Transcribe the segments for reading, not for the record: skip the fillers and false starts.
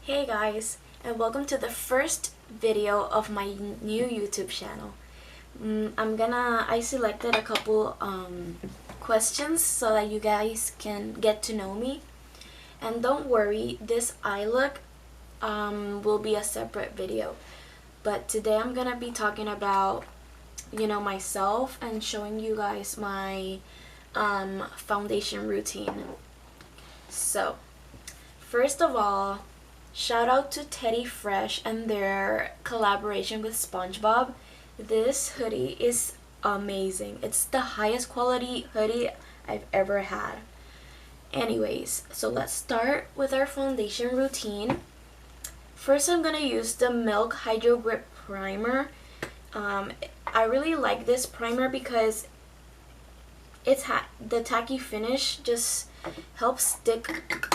Hey guys, and welcome to the first video of my new YouTube channel. I selected a couple questions so that you guys can get to know me. And don't worry, this eye look will be a separate video. But today I'm gonna be talking about, myself and showing you guys my foundation routine. So, first of all, shout out to Teddy Fresh and their collaboration with SpongeBob. This hoodie is amazing. It's the highest quality hoodie I've ever had. Anyways, so let's start with our foundation routine. First, I'm gonna use the Milk Hydro Grip Primer. I really like this primer because the tacky finish just helps stick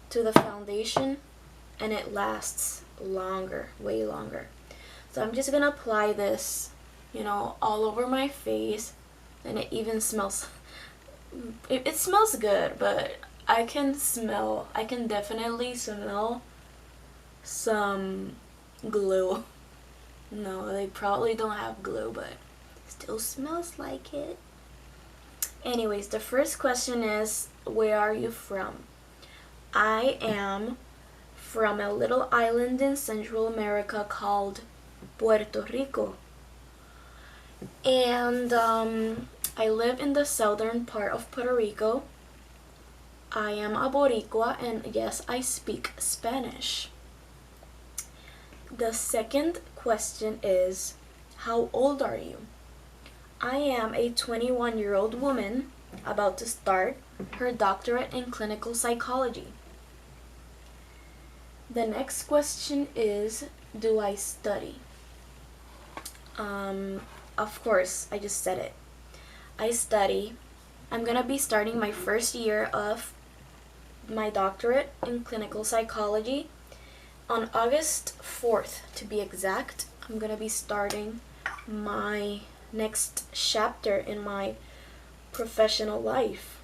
to the foundation and it lasts longer, way longer. So I'm just gonna apply this, all over my face, and it even smells, it smells good, but I can definitely smell some glue. No, they probably don't have glue, but it still smells like it. Anyways, the first question is, where are you from? I am from a little island in Central America called Puerto Rico. And I live in the southern part of Puerto Rico. I am a Boricua, and yes, I speak Spanish. The second question is, how old are you? I am a 21-year-old woman about to start her doctorate in clinical psychology. The next question is, do I study? Of course, I just said it. I study. I'm gonna be starting my first year of my doctorate in clinical psychology. On August 4th, to be exact, I'm gonna be starting my next chapter in my professional life.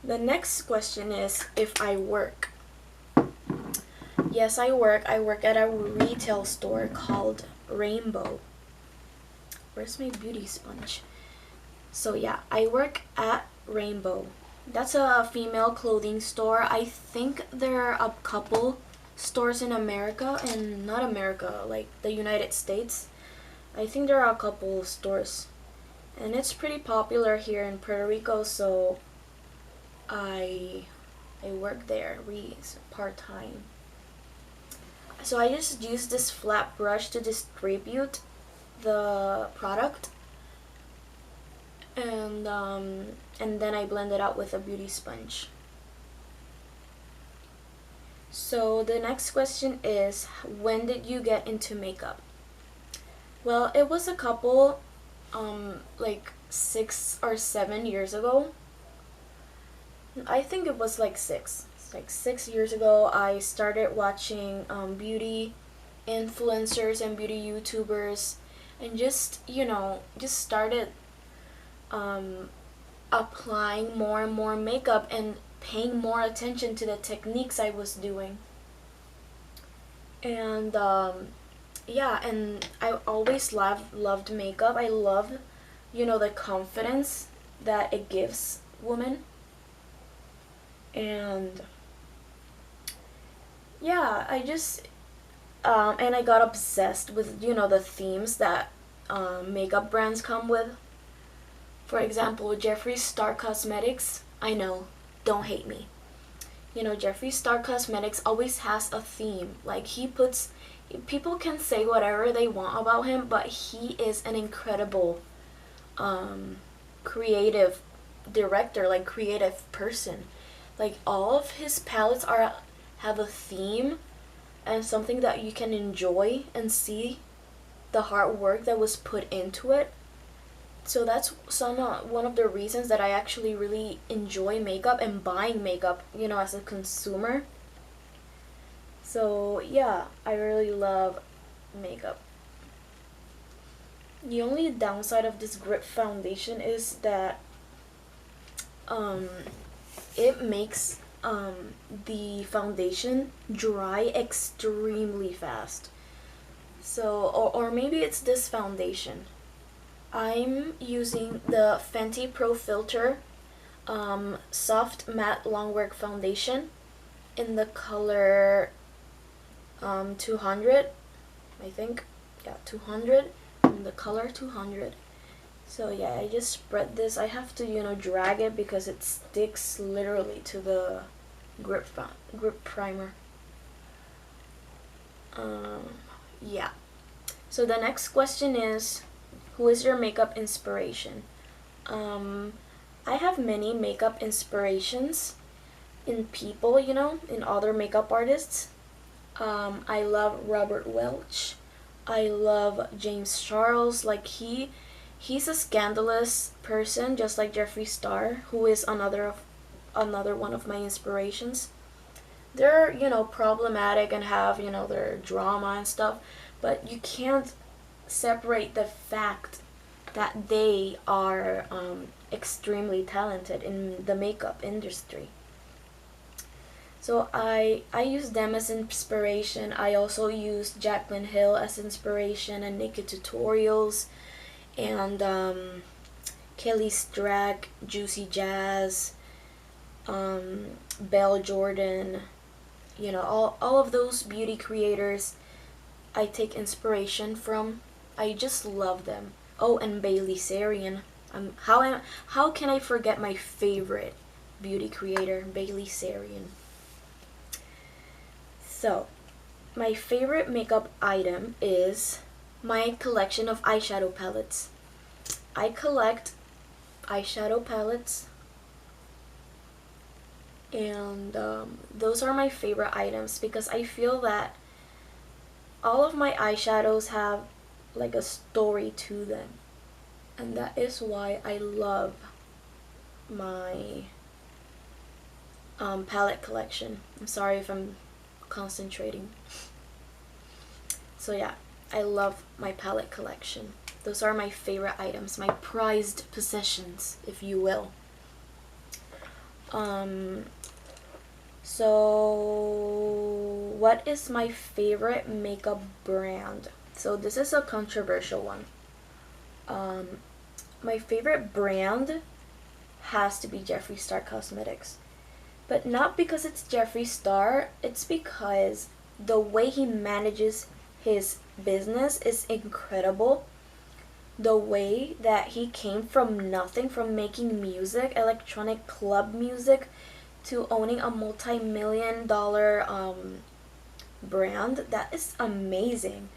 The next question is if I work. Yes, I work. I work at a retail store called Rainbow. Where's my beauty sponge? So yeah, I work at Rainbow. That's a female clothing store. I think there are a couple stores in America, and not America, like the United States. I think there are a couple stores. And it's pretty popular here in Puerto Rico, so I work there part-time. So I just use this flat brush to distribute the product, and then I blend it out with a beauty sponge. So the next question is, when did you get into makeup? Well, it was a couple, like 6 or 7 years ago. I think it was like 6. Like 6 years ago, I started watching beauty influencers and beauty YouTubers, and just started applying more and more makeup and paying more attention to the techniques I was doing. And yeah, and I always loved makeup. I love, the confidence that it gives women. And yeah, I just and I got obsessed with the themes that makeup brands come with. For example, Jeffree Star Cosmetics. I know, don't hate me. Jeffree Star Cosmetics always has a theme. Like, people can say whatever they want about him, but he is an incredible creative director, like creative person. Like, all of his palettes have a theme and something that you can enjoy and see the hard work that was put into it. So that's one of the reasons that I actually really enjoy makeup and buying makeup, as a consumer. So yeah, I really love makeup. The only downside of this grip foundation is that it makes the foundation dry extremely fast. So, or maybe it's this foundation. I'm using the Fenty Pro Filt'r Soft Matte Longwear Foundation in the color 200, I think. Yeah, 200, in the color 200. So yeah, I just spread this. I have to, drag it because it sticks literally to the grip primer. Yeah. So the next question is, who is your makeup inspiration? I have many makeup inspirations in people, in other makeup artists. I love Robert Welch. I love James Charles. Like he's a scandalous person, just like Jeffree Star, who is another one of my inspirations. They're, problematic and have, their drama and stuff, but you can't separate the fact that they are extremely talented in the makeup industry. So I use them as inspiration. I also use Jaclyn Hill as inspiration, and Naked Tutorials, and Kelly Strack, Juicy Jazz, Belle Jordan, all of those beauty creators I take inspiration from. I just love them. Oh, and Bailey Sarian. How can I forget my favorite beauty creator, Bailey Sarian? So, my favorite makeup item is my collection of eyeshadow palettes. I collect eyeshadow palettes, and those are my favorite items because I feel that all of my eyeshadows have like a story to them, and that is why I love my palette collection. I'm sorry if I'm concentrating. So yeah, I love my palette collection. Those are my favorite items, my prized possessions, if you will. So what is my favorite makeup brand? So this is a controversial one. My favorite brand has to be Jeffree Star Cosmetics. But not because it's Jeffree Star, it's because the way he manages his business is incredible. The way that he came from nothing, from making music, electronic club music, to owning a multi-million-dollar brand, that is amazing.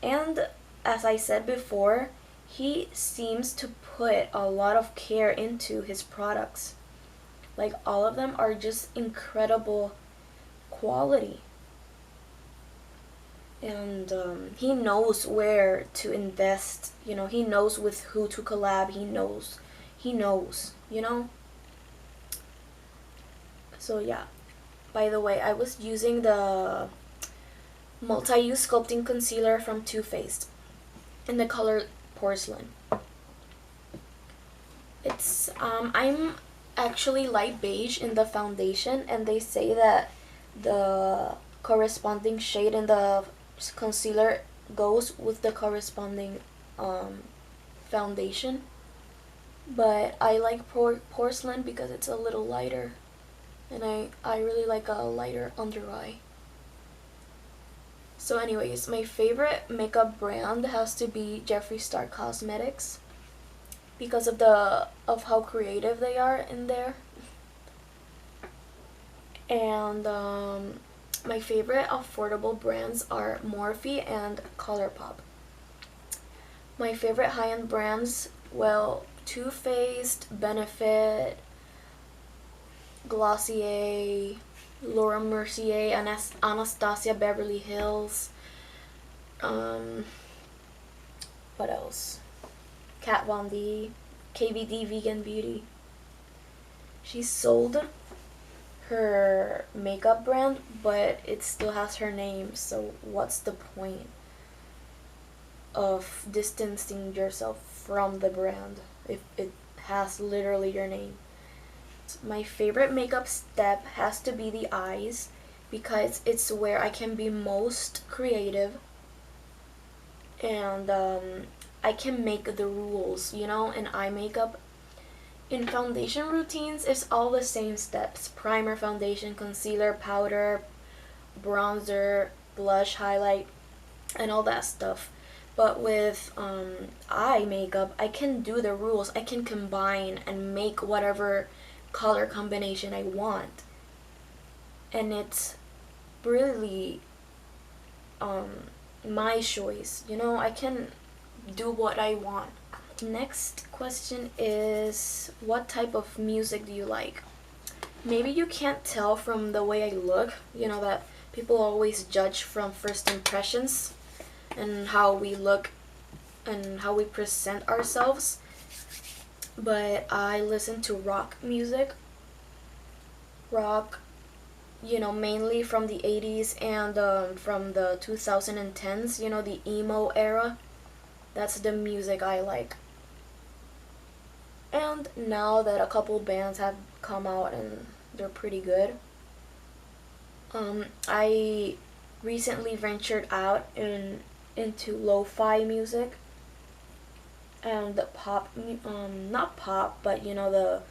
And as I said before, he seems to put a lot of care into his products. Like, all of them are just incredible quality. And he knows where to invest, he knows with who to collab, he knows, So yeah, by the way, I was using the multi-use sculpting concealer from Too Faced in the color Porcelain. It's, I'm actually light beige in the foundation, and they say that the corresponding shade in the concealer goes with the corresponding foundation, but I like Porcelain because it's a little lighter, and I really like a lighter under eye. So anyways, my favorite makeup brand has to be Jeffree Star Cosmetics because of how creative they are in there. And my favorite affordable brands are Morphe and Colourpop. My favorite high-end brands, well, Too Faced, Benefit, Glossier, Laura Mercier, AnastasiaBeverlyHills, what else? Kat Von D, KVD Vegan Beauty. She sold her makeup brand, but it still has her name, so what's the point of distancing yourself from the brand if it has literally your name? My favorite makeup step has to be the eyes, because it's where I can be most creative, and I can make the rules, you know, in eye makeup. In foundation routines, it's all the same steps: primer, foundation, concealer, powder, bronzer, blush, highlight, and all that stuff. But with eye makeup, I can do the rules. I can combine and make whatever color combination I want, and it's really my choice, you know. I can do what I want. Next question is, what type of music do you like? Maybe you can't tell from the way I look, you know, that people always judge from first impressions and how we look and how we present ourselves. But I listen to rock music. Rock, you know, mainly from the 80s and from the 2010s, you know, the emo era. That's the music I like. And now that a couple bands have come out and they're pretty good, I recently ventured out into lo-fi music and the pop, not pop, but you know,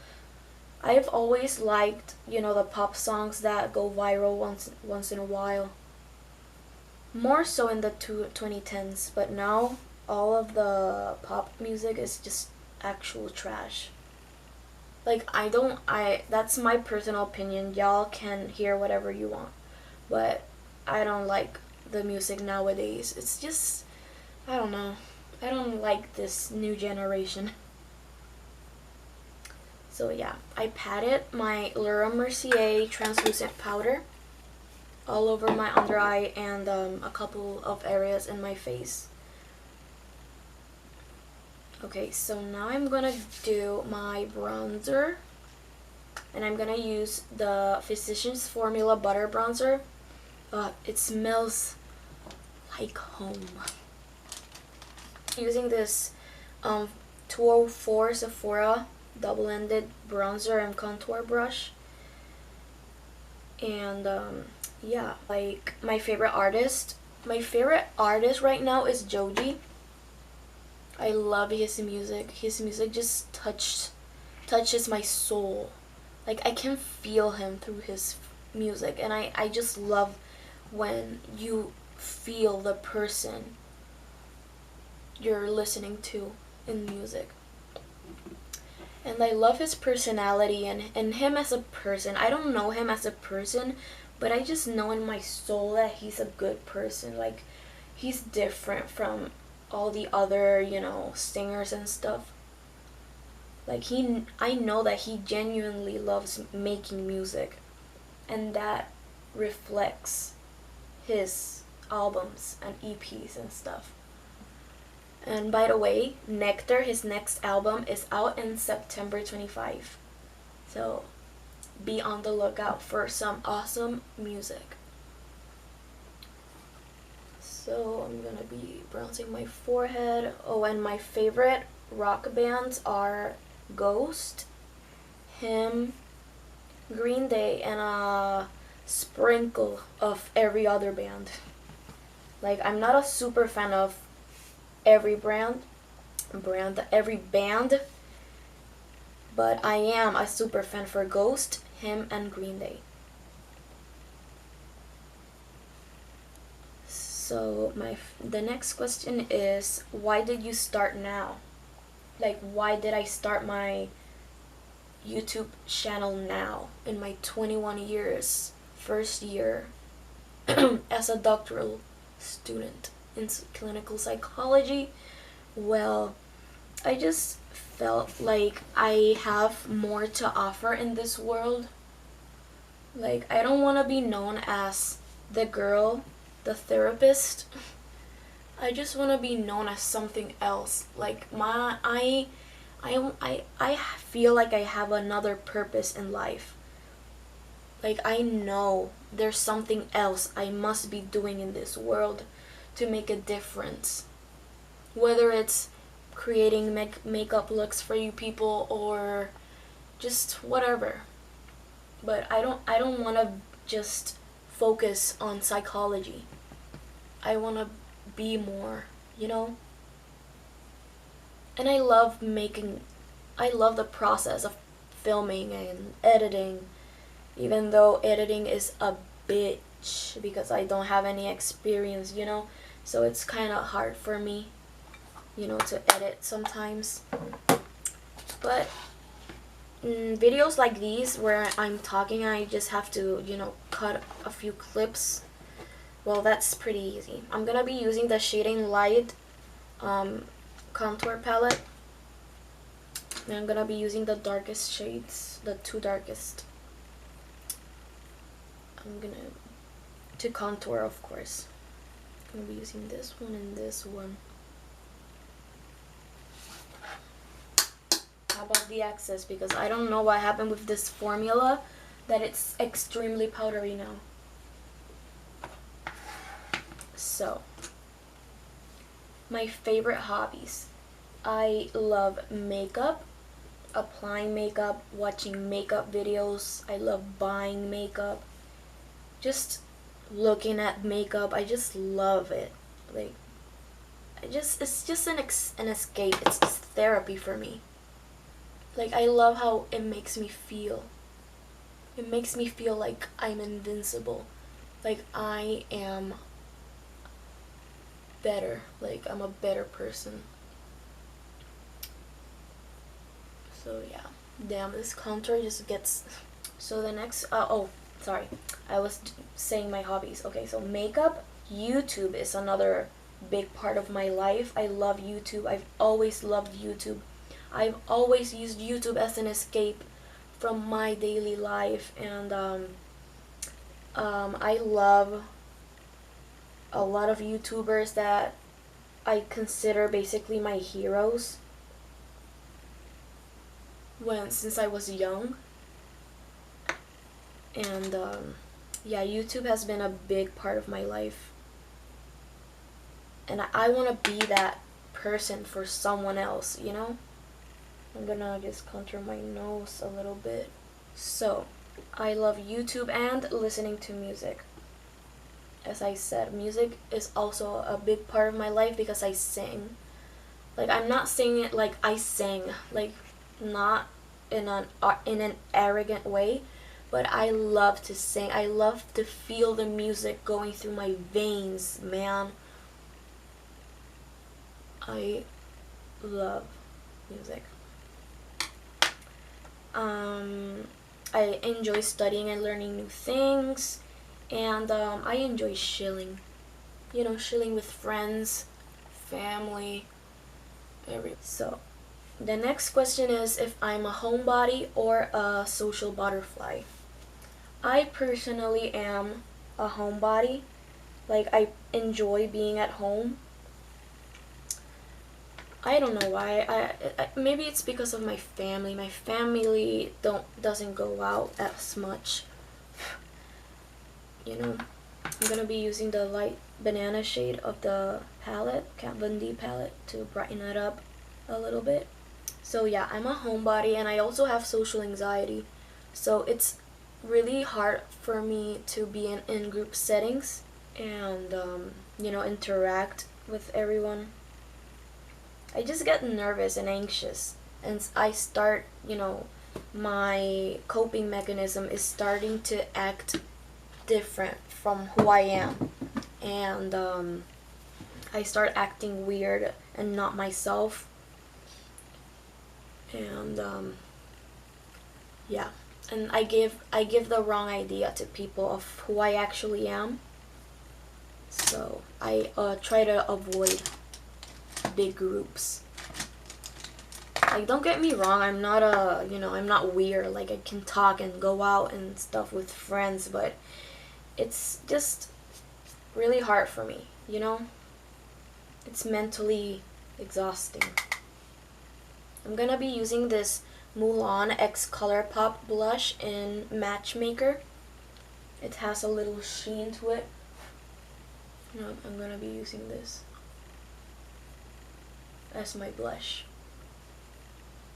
I've always liked, you know, the pop songs that go viral once in a while. More so in the 2010s, but now all of the pop music is just actual trash. Like, that's my personal opinion. Y'all can hear whatever you want, but I don't like the music nowadays. It's just, I don't know. I don't like this new generation. So yeah, I patted my Mercier translucent powder all over my under eye and a couple of areas in my face. Okay, so now I'm gonna do my bronzer, and I'm gonna use the Physicians Formula Butter Bronzer. It smells like home. Using this 204 Sephora double-ended bronzer and contour brush. And yeah, like my favorite artist right now is Joji. I love his music. His music just touches my soul. Like, I can feel him through his music, and I just love when you feel the person you're listening to in music. And I love his personality and him as a person. I don't know him as a person, but I just know in my soul that he's a good person. Like, he's different from all the other, you know, singers and stuff. Like, I know that he genuinely loves making music, and that reflects his albums and EPs and stuff. And by the way, Nectar, his next album, is out in September 25. So be on the lookout for some awesome music. So I'm gonna be bronzing my forehead. Oh, and my favorite rock bands are Ghost, him, Green Day, and a sprinkle of every other band. Like, I'm not a super fan of every every band, but I am a super fan for Ghost, him, and Green Day. So the next question is, why did you start now? Like, why did I start my YouTube channel now in my 21 years, first year as a doctoral student in clinical psychology? Well, I just felt like I have more to offer in this world. Like, I don't want to be known as the girl, the therapist. I just want to be known as something else. Like, I feel like I have another purpose in life. Like, I know there's something else I must be doing in this world to make a difference. Whether it's creating makeup looks for you people, or just whatever. But I don't want to just focus on psychology. I want to be more, you know? And I love the process of filming and editing, even though editing is a bitch because I don't have any experience, you know? So it's kind of hard for me, you know, to edit sometimes. But videos like these where I'm talking, I just have to, you know, cut a few clips. Well, that's pretty easy. I'm gonna be using the Shading Light contour palette. And I'm gonna be using the darkest shades, the two darkest. I'm gonna, to contour, of course. I'm gonna be using this one and this one. How about the excess? Because I don't know what happened with this formula, that it's extremely powdery now. So, my favorite hobbies. I love makeup, applying makeup, watching makeup videos. I love buying makeup, just looking at makeup. I just love it. Like, it's just an escape. It's just therapy for me. Like, I love how it makes me feel. It makes me feel like I'm invincible. Like, I am better. Like, I'm a better person. So, yeah. Damn, this contour just gets... So, the next... oh, sorry. I was saying my hobbies. Okay, so makeup. YouTube is another big part of my life. I love YouTube. I've always loved YouTube. I've always used YouTube as an escape from my daily life, and I love a lot of YouTubers that I consider basically my heroes since I was young. And yeah, YouTube has been a big part of my life, and I want to be that person for someone else, you know? I'm gonna just contour my nose a little bit. So, I love YouTube and listening to music. As I said, music is also a big part of my life because I sing. Like, I'm not singing it like I sing, like, not in an arrogant way, but I love to sing. I love to feel the music going through my veins, man. I love music. I enjoy studying and learning new things, and I enjoy chilling. You know, chilling with friends, family, everything. So, the next question is if I'm a homebody or a social butterfly. I personally am a homebody. Like, I enjoy being at home. I don't know why. I maybe it's because of my family. My family doesn't go out as much. You know, I'm gonna be using the light banana shade of the palette, Kat Von D palette, to brighten it up a little bit. So yeah, I'm a homebody, and I also have social anxiety. So it's really hard for me to be in group settings and you know, interact with everyone. I just get nervous and anxious, and I start, you know, my coping mechanism is starting to act different from who I am, and I start acting weird and not myself, and yeah, and I give the wrong idea to people of who I actually am, so I try to avoid big groups. Like, don't get me wrong, I'm not I'm not weird. Like, I can talk and go out and stuff with friends, but it's just really hard for me, you know? It's mentally exhausting. I'm gonna be using this Mulan X Colourpop Blush in Matchmaker. It has a little sheen to it. No, I'm gonna be using this as my blush.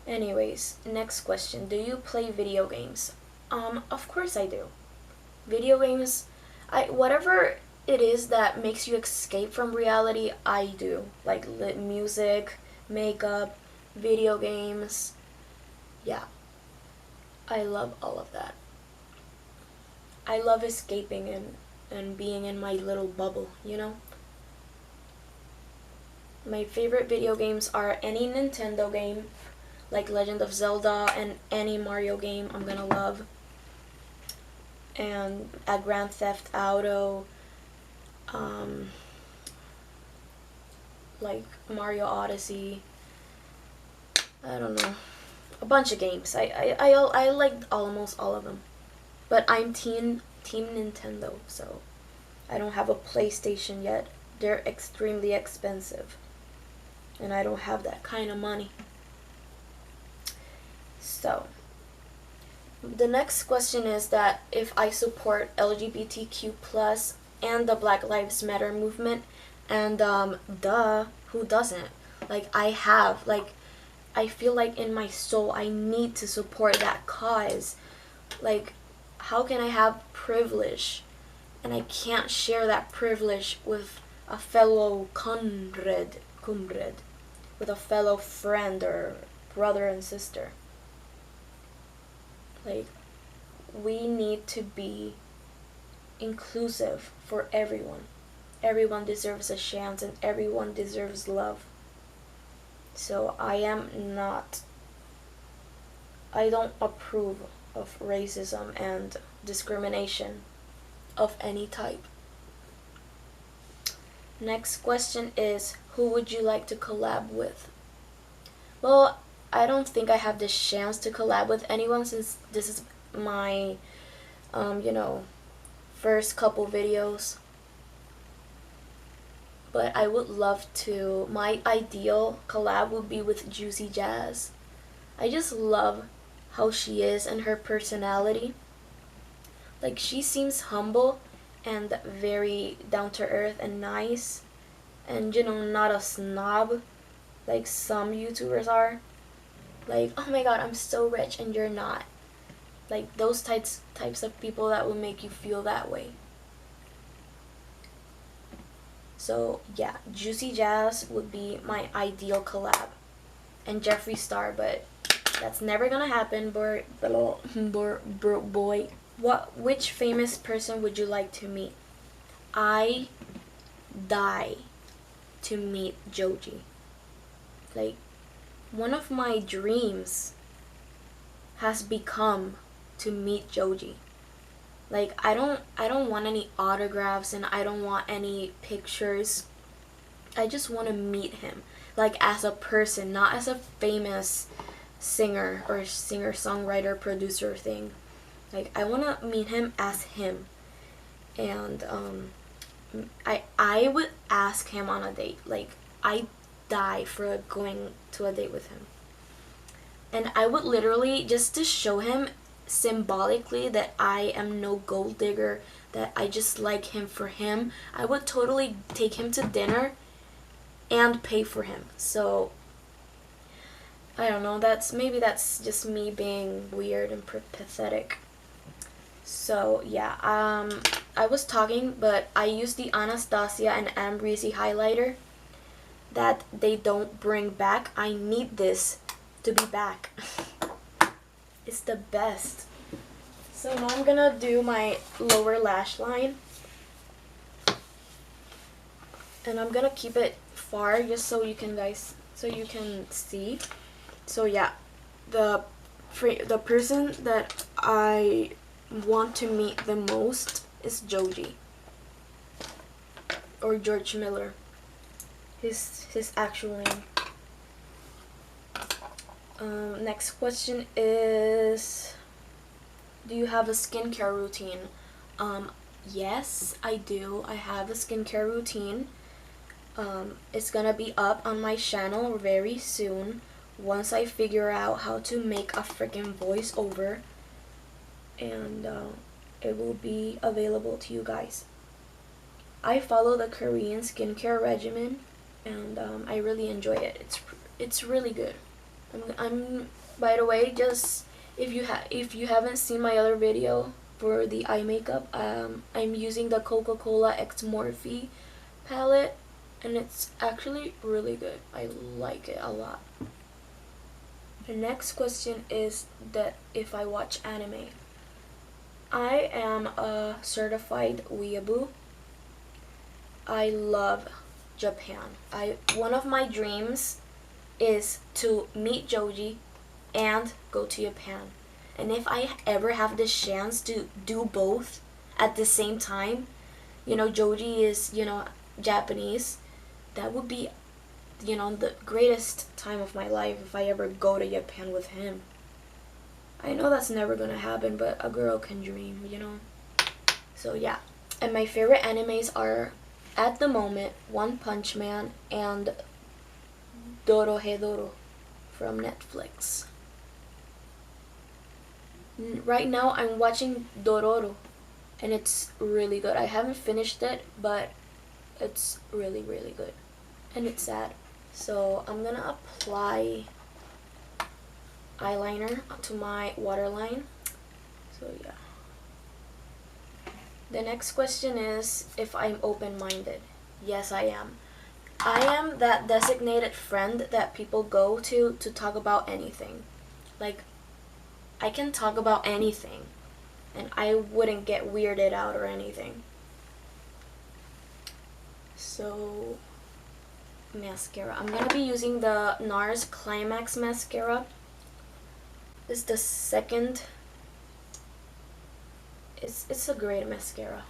Anyways, next question. Do you play video games? Of course I do. Video games, whatever it is that makes you escape from reality, I do. Like music, makeup, video games. Yeah. I love all of that. I love escaping and being in my little bubble, you know? My favorite video games are any Nintendo game, like Legend of Zelda, and any Mario game I'm gonna love. And a Grand Theft Auto, like Mario Odyssey. I don't know. A bunch of games. I like almost all of them. But I'm team Nintendo, so I don't have a PlayStation yet. They're extremely expensive. And I don't have that kind of money. So, the next question is that if I support LGBTQ plus and the Black Lives Matter movement, and who doesn't? Like, I feel like in my soul I need to support that cause. Like, how can I have privilege and I can't share that privilege with a fellow comrade, with a fellow friend or brother and sister? Like, we need to be inclusive for everyone. Everyone deserves a chance and everyone deserves love. So I don't approve of racism and discrimination of any type. Next question is, who would you like to collab with? Well, I don't think I have the chance to collab with anyone since this is my, first couple videos. But I would love to. My ideal collab would be with Juicy Jazz. I just love how she is and her personality. Like, she seems humble and very down to earth and nice, and not a snob like some YouTubers are. Like, oh my god, I'm so rich and you're not. Like, those types of people that will make you feel that way. So yeah, Juicy Jazz would be my ideal collab, and Jeffree Star, but that's never gonna happen. Boy. Which famous person would you like to meet? I die to meet Joji. Like, one of my dreams has become to meet Joji. Like, I don't want any autographs and I don't want any pictures. I just want to meet him, like, as a person, not as a famous singer or singer-songwriter producer thing. Like, I want to meet him as him. And I would ask him on a date. Like, I die for going to a date with him. And I would literally, just to show him symbolically that I am no gold digger, that I just like him for him, I would totally take him to dinner and pay for him. So I don't know, maybe that's just me being weird and pathetic. So yeah, I was talking, but I used the Anastasia and Amrezy highlighter that they don't bring back. I need this to be back. It's the best. So now I'm gonna do my lower lash line, and I'm gonna keep it far just so you can see. So yeah, the person that I want to meet the most is Joji, or George Miller, his actual name. Next question is, do you have a skincare routine? Yes, I do. I have a skincare routine. It's gonna be up on my channel very soon once I figure out how to make a freaking voiceover, and it will be available to you guys. I follow the Korean skincare regimen, and I really enjoy it. It's really good. I'm by the way, just if you haven't seen my other video for the eye makeup, I'm using the Coca-Cola X Morphe palette, and it's actually really good. I like it a lot. The next question is that if I watch anime. I am a certified weeaboo. I love Japan. One of my dreams is to meet Joji and go to Japan. And if I ever have the chance to do both at the same time, Joji is, Japanese, that would be, the greatest time of my life if I ever go to Japan with him. I know that's never gonna happen, but a girl can dream, So yeah. And my favorite animes are, at the moment, One Punch Man and Dorohedoro from Netflix. Right now I'm watching Dororo, and it's really good. I haven't finished it, but it's really, really good. And it's sad. So I'm gonna apply eyeliner to my waterline. So yeah. The next question is if I'm open-minded. Yes, I am. I am that designated friend that people go to talk about anything. Like, I can talk about anything, and I wouldn't get weirded out or anything. So, mascara. I'm gonna be using the Nars Climax mascara. This is the second. It's a great mascara.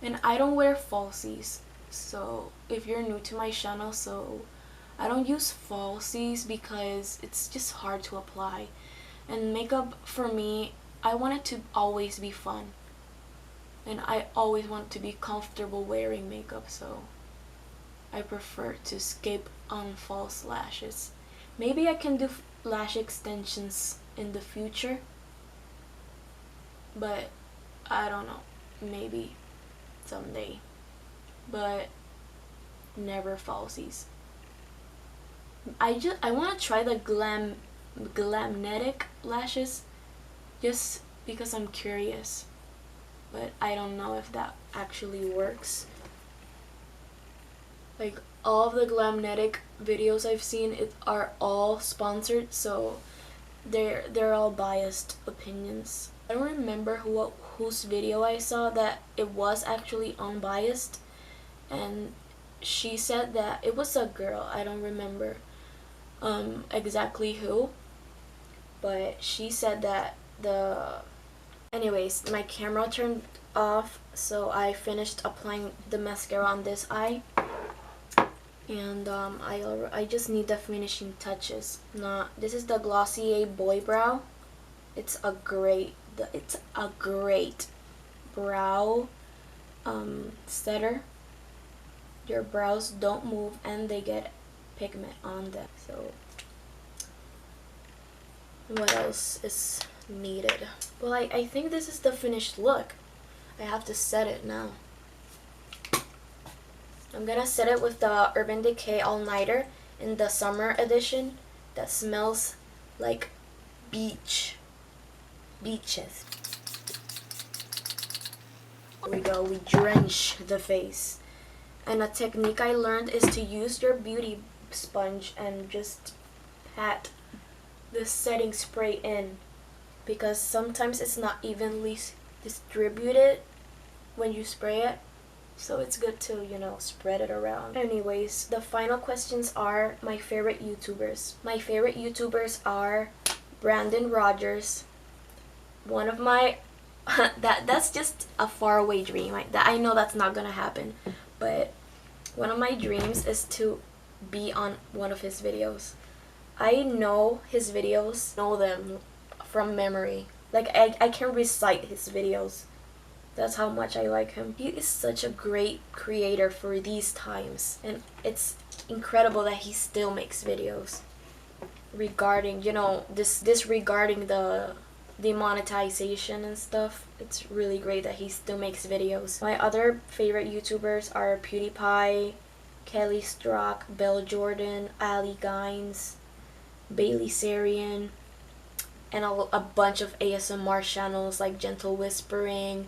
And I don't wear falsies, so if you're new to my channel, so I don't use falsies because it's just hard to apply. And makeup, for me, I want it to always be fun. And I always want to be comfortable wearing makeup, so I prefer to skip on false lashes. Maybe I can do lash extensions in the future, but I don't know, maybe someday, but never falsies. I want to try the glamnetic lashes just because I'm curious, but I don't know if that actually works. Like, all of the glamnetic videos I've seen are all sponsored, so they're all biased opinions. I don't remember whose video I saw that it was actually unbiased, and she said that it was a girl. I don't remember exactly who, but she said that anyways, my camera turned off, so I finished applying the mascara on this eye, and I just need the finishing touches. This is the Glossier Boy Brow. It's a great brow setter. Your brows don't move and they get pigment on them. So what else is needed? Well, I think this is the finished look. I have to set it now. I'm gonna set it with the Urban Decay All Nighter in the summer edition that smells like beaches. There we go, we drench the face. And a technique I learned is to use your beauty sponge and just pat the setting spray in, because sometimes it's not evenly distributed when you spray it, so it's good to, spread it around. Anyways, the final questions are my favorite YouTubers. My favorite YouTubers are Brandon Rogers. One of my that's just a faraway dream. I know that's not gonna happen, but one of my dreams is to be on one of his videos. I know his videos, know them from memory. Like, I can recite his videos. That's how much I like him. He is such a great creator for these times, and it's incredible that he still makes videos regarding, disregarding the demonetization and stuff. It's really great that he still makes videos. My other favorite YouTubers are PewDiePie, Kelly Strock, Belle Jordan, Ali Gines, Bailey Sarian, and a bunch of ASMR channels like Gentle Whispering,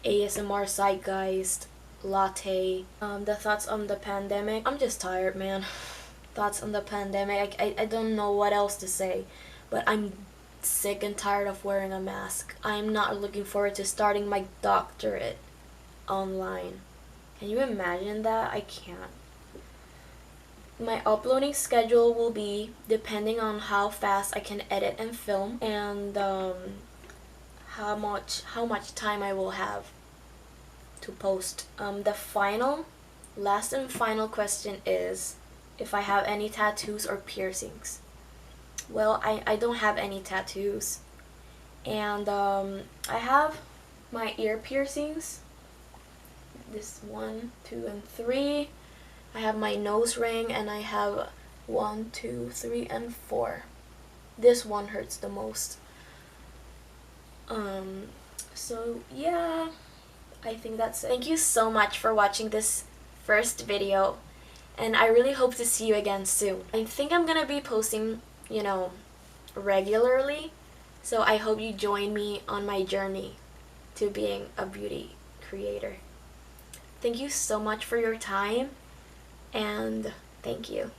ASMR Zeitgeist, Latte. The thoughts on the pandemic. I'm just tired, man. Thoughts on the pandemic. I don't know what else to say, but I'm sick and tired of wearing a mask. I'm not looking forward to starting my doctorate online. Can you imagine that? I can't. My uploading schedule will be depending on how fast I can edit and film, and how much time I will have to post. The last and final question is if I have any tattoos or piercings. Well, I don't have any tattoos, and I have my ear piercings. This 1, 2, and 3. I have my nose ring, and I have 1, 2, 3, and 4. This one hurts the most. So yeah, I think that's it. Thank you so much for watching this first video, and I really hope to see you again soon. I think I'm gonna be posting, regularly, so I hope you join me on my journey to being a beauty creator. Thank you so much for your time, and thank you.